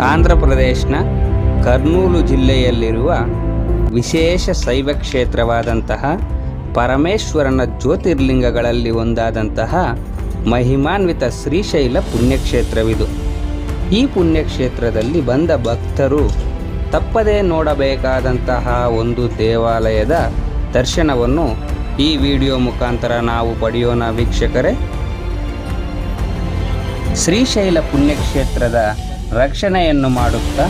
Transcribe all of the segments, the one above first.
ಆಂಧ್ರ ಪ್ರದೇಶನ ಕರ್ನೂಲು ಜಿಲ್ಲೆಯಲ್ಲಿರುವ ವಿಶೇಷ ಶೈವ ಕ್ಷೇತ್ರವಾದಂತಹ ಪರಮೇಶ್ವರನ ಜ್ಯೋತಿರ್ಲಿಂಗಗಳಲ್ಲಿ ಒಂದಾದಂತಹ ಮಹಿಮಾನ್ವಿತ ಶ್ರೀಶೈಲ ಪುಣ್ಯಕ್ಷೇತ್ರವಿದು. ಈ ಪುಣ್ಯಕ್ಷೇತ್ರದಲ್ಲಿ ಬಂದ ಭಕ್ತರು ತಪ್ಪದೇ ನೋಡಬೇಕಾದಂತಹ ಒಂದು ದೇವಾಲಯದ ದರ್ಶನವನ್ನು ಈ ವಿಡಿಯೋ ಮುಖಾಂತರ ನಾವು ಪಡೆಯೋಣ ವೀಕ್ಷಕರೇ. ಶ್ರೀಶೈಲ ಪುಣ್ಯಕ್ಷೇತ್ರದ ರಕ್ಷಣೆಯನ್ನು ಮಾಡುತ್ತಾ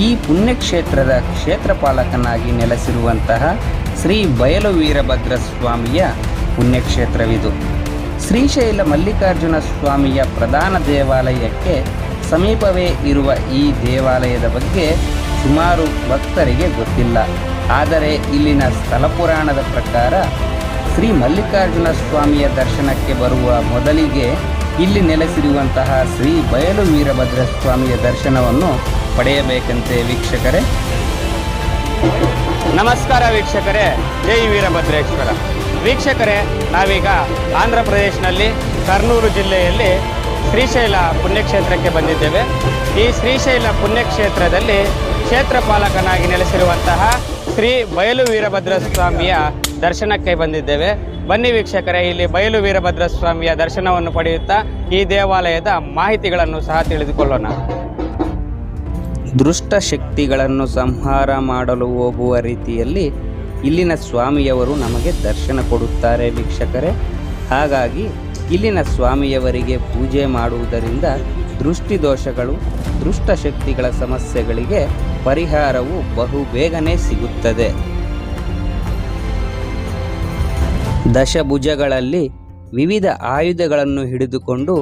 ಈ ಪುಣ್ಯಕ್ಷೇತ್ರದ ಕ್ಷೇತ್ರಪಾಲಕನಾಗಿ ನೆಲೆಸಿರುವಂತಹ ಶ್ರೀ ಬಯಲು ವೀರಭದ್ರ ಸ್ವಾಮಿಯ ಪುಣ್ಯಕ್ಷೇತ್ರವಿದು. ಶ್ರೀಶೈಲ ಮಲ್ಲಿಕಾರ್ಜುನ ಸ್ವಾಮಿಯ ಪ್ರಧಾನ ದೇವಾಲಯಕ್ಕೆ ಸಮೀಪವೇ ಇರುವ ಈ ದೇವಾಲಯದ ಬಗ್ಗೆ ಸುಮಾರು ಭಕ್ತರಿಗೆ ಗೊತ್ತಿಲ್ಲ. ಆದರೆ ಇಲ್ಲಿನ ಸ್ಥಳ ಪುರಾಣದ ಪ್ರಕಾರ ಶ್ರೀ ಮಲ್ಲಿಕಾರ್ಜುನ ಸ್ವಾಮಿಯ ದರ್ಶನಕ್ಕೆ ಬರುವ ಮೊದಲಿಗೆ ಇಲ್ಲಿ ನೆಲೆಸಿರುವಂತಹ ಶ್ರೀ ಬಯಲು ವೀರಭದ್ರ ಸ್ವಾಮಿಯ ದರ್ಶನವನ್ನು ಪಡೆಯಬೇಕಂತೆ ವೀಕ್ಷಕರೇ. ನಮಸ್ಕಾರ ವೀಕ್ಷಕರೇ, ಜೈ ವೀರಭದ್ರೇಶ್ವರ. ವೀಕ್ಷಕರೇ, ನಾವೀಗ ಆಂಧ್ರ ಪ್ರದೇಶನಲ್ಲಿ ಕರ್ನೂಲು ಜಿಲ್ಲೆಯಲ್ಲಿ ಶ್ರೀಶೈಲ ಪುಣ್ಯಕ್ಷೇತ್ರಕ್ಕೆ ಬಂದಿದ್ದೇವೆ. ಈ ಶ್ರೀಶೈಲ ಪುಣ್ಯಕ್ಷೇತ್ರದಲ್ಲಿ ಕ್ಷೇತ್ರಪಾಲಕನಾಗಿ ನೆಲೆಸಿರುವಂತಹ ಶ್ರೀ ಬಯಲು ವೀರಭದ್ರ ಸ್ವಾಮಿಯ ದರ್ಶನಕ್ಕೆ ಬಂದಿದ್ದೇವೆ. ಬನ್ನಿ ವೀಕ್ಷಕರೇ, ಇಲ್ಲಿ ಬಯಲು ವೀರಭದ್ರ ಸ್ವಾಮಿಯ ದರ್ಶನವನ್ನು ಪಡೆಯುತ್ತಾ ಈ ದೇವಾಲಯದ ಮಾಹಿತಿಗಳನ್ನು ಸಹ ತಿಳಿದುಕೊಳ್ಳೋಣ. ದುಷ್ಟ ಶಕ್ತಿಗಳನ್ನು ಸಂಹಾರ ಮಾಡಲು ಹೋಗುವ ರೀತಿಯಲ್ಲಿ ಇಲ್ಲಿನ ಸ್ವಾಮಿಯವರು ನಮಗೆ ದರ್ಶನ ಕೊಡುತ್ತಾರೆ ವೀಕ್ಷಕರೇ. ಹಾಗಾಗಿ ಇಲ್ಲಿನ ಸ್ವಾಮಿಯವರಿಗೆ ಪೂಜೆ ಮಾಡುವುದರಿಂದ ದೃಷ್ಟಿದೋಷಗಳು, ದುಷ್ಟಶಕ್ತಿಗಳ ಸಮಸ್ಯೆಗಳಿಗೆ ಪರಿಹಾರವು ಬಹುಬೇಗನೆ ಸಿಗುತ್ತದೆ. ದಶಭುಜಗಳಲ್ಲಿ ವಿವಿಧ ಆಯುಧಗಳನ್ನು ಹಿಡಿದುಕೊಂಡು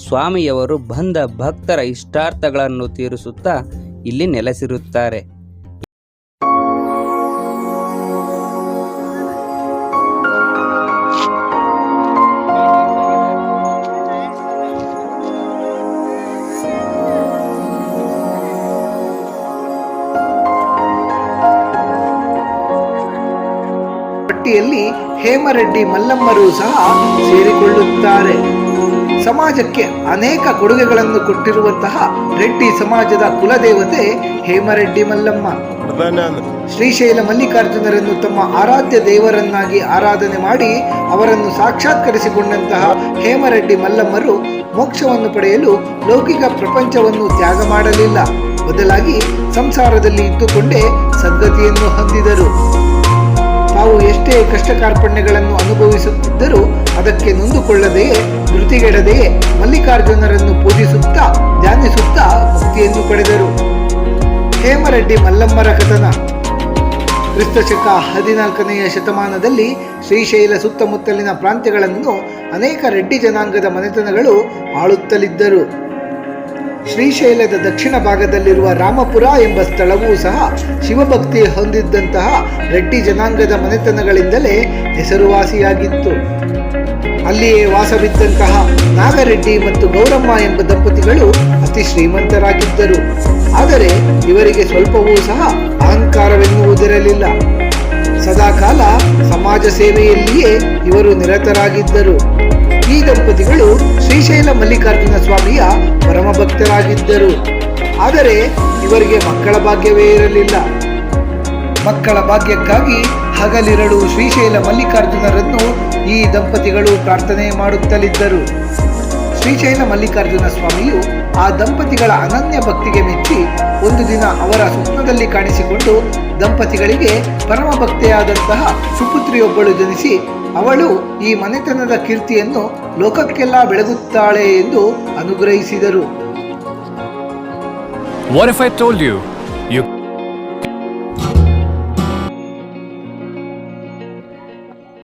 ಸ್ವಾಮಿಯವರು ಬಂದ ಭಕ್ತರ ಇಷ್ಟಾರ್ಥಗಳನ್ನು ತೀರಿಸುತ್ತಾ ಇಲ್ಲಿ ನೆಲೆಸಿರುತ್ತಾರೆ. ಪಟ್ಟಿಯಲ್ಲಿ ಹೇಮರೆಡ್ಡಿ ಮಲ್ಲಮ್ಮರು ಸಹ ಸೇರಿಕೊಳ್ಳುತ್ತಾರೆ. ಸಮಾಜಕ್ಕೆ ಅನೇಕ ಕೊಡುಗೆಗಳನ್ನು ಕೊಟ್ಟಿರುವಂತಹ ರೆಡ್ಡಿ ಸಮಾಜದ ಕುಲದೇವತೆ ಹೇಮರೆಡ್ಡಿ ಮಲ್ಲಮ್ಮ. ಶ್ರೀಶೈಲ ಮಲ್ಲಿಕಾರ್ಜುನರನ್ನು ತಮ್ಮ ಆರಾಧ್ಯ ದೇವರನ್ನಾಗಿ ಆರಾಧನೆ ಮಾಡಿ ಅವರನ್ನು ಸಾಕ್ಷಾತ್ಕರಿಸಿಕೊಂಡಂತಹ ಹೇಮರೆಡ್ಡಿ ಮಲ್ಲಮ್ಮರು ಮೋಕ್ಷವನ್ನು ಪಡೆಯಲು ಲೌಕಿಕ ಪ್ರಪಂಚವನ್ನು ತ್ಯಾಗ ಮಾಡಲಿಲ್ಲ. ಬದಲಾಗಿ ಸಂಸಾರದಲ್ಲಿ ಇದ್ದುಕೊಂಡೇ ಸದ್ಗತಿಯನ್ನು ಹೊಂದಿದರು. ತಾವು ಎಷ್ಟೇ ಕಷ್ಟ ಕಾರ್ಪಣ್ಯಗಳನ್ನು ಅನುಭವಿಸುತ್ತಿದ್ದರೂ ಅದಕ್ಕೆ ನೊಂದುಕೊಳ್ಳದೆಯೇ ಧೃತಿಗೆಡದೆಯೇ ಮಲ್ಲಿಕಾರ್ಜುನರನ್ನು ಪೂಜಿಸುತ್ತಾ ಧ್ಯಾನಿಸುತ್ತಾ ಮುಕ್ತಿಯನ್ನು ಪಡೆದರು. ಹೇಮರೆಡ್ಡಿ ಮಲ್ಲಮ್ಮರ ಕಥನ ಕ್ರಿಸ್ತಶಕ 14ನೇ ಶತಮಾನದಲ್ಲಿ ಶ್ರೀಶೈಲ ಸುತ್ತಮುತ್ತಲಿನ ಪ್ರಾಂತ್ಯಗಳನ್ನು ಅನೇಕ ರೆಡ್ಡಿ ಜನಾಂಗದ ಮನೆತನಗಳು ಆಳುತ್ತಲಿದ್ದರು. ಶ್ರೀಶೈಲದ ದಕ್ಷಿಣ ಭಾಗದಲ್ಲಿರುವ ರಾಮಪುರ ಎಂಬ ಸ್ಥಳವೂ ಸಹ ಶಿವಭಕ್ತಿ ಹೊಂದಿದ್ದಂತಹ ರೆಡ್ಡಿ ಜನಾಂಗದ ಮನೆತನಗಳಿಂದಲೇ ಹೆಸರುವಾಸಿಯಾಗಿತ್ತು. ಅಲ್ಲಿಯೇ ವಾಸವಿದ್ದಂತಹ ನಾಗರೆಡ್ಡಿ ಮತ್ತು ಗೌರಮ್ಮ ಎಂಬ ದಂಪತಿಗಳು ಅತಿ ಶ್ರೀಮಂತರಾಗಿದ್ದರು. ಆದರೆ ಇವರಿಗೆ ಸ್ವಲ್ಪವೂ ಸಹ ಅಹಂಕಾರವೆನ್ನುವುದಿರಲಿಲ್ಲ. ಸದಾಕಾಲ ಸಮಾಜ ಸೇವೆಯಲ್ಲಿಯೇ ಇವರು ನಿರತರಾಗಿದ್ದರು. ಈ ದಂಪತಿಗಳು ಶ್ರೀಶೈಲ ಮಲ್ಲಿಕಾರ್ಜುನ ಸ್ವಾಮಿಯ ಪರಮ ಭಕ್ತರಾಗಿದ್ದರು. ಆದರೆ ಇವರಿಗೆ ಮಕ್ಕಳ ಭಾಗ್ಯವೇ ಇರಲಿಲ್ಲ. ಮಕ್ಕಳ ಭಾಗ್ಯಕ್ಕಾಗಿ ಹಗಲಿರಳು ಶ್ರೀಶೈಲ ಮಲ್ಲಿಕಾರ್ಜುನರನ್ನು ಈ ದಂಪತಿಗಳು ಪ್ರಾರ್ಥನೆ ಮಾಡುತ್ತಲಿದ್ದರು. ಶ್ರೀಶೈಲ ಮಲ್ಲಿಕಾರ್ಜುನ ಸ್ವಾಮಿಯು ಆ ದಂಪತಿಗಳ ಅನನ್ಯ ಭಕ್ತಿಗೆ ಮೆಚ್ಚಿ ಒಂದು ದಿನ ಅವರ ಸ್ವಪ್ನದಲ್ಲಿ ಕಾಣಿಸಿಕೊಂಡು ದಂಪತಿಗಳಿಗೆ ಪರಮ ಭಕ್ತೆಯಾದಂತಹ ಸುಪುತ್ರಿಯೊಬ್ಬಳು ಜನಿಸಿ ಅವಳು ಈ ಮನೆತನದ ಕೀರ್ತಿಯನ್ನು ಲೋಕಕ್ಕೆಲ್ಲ ಬೆಳಗುತ್ತಾಳೆ ಎಂದು ಅನುಗ್ರಹಿಸಿದರು. What if I told you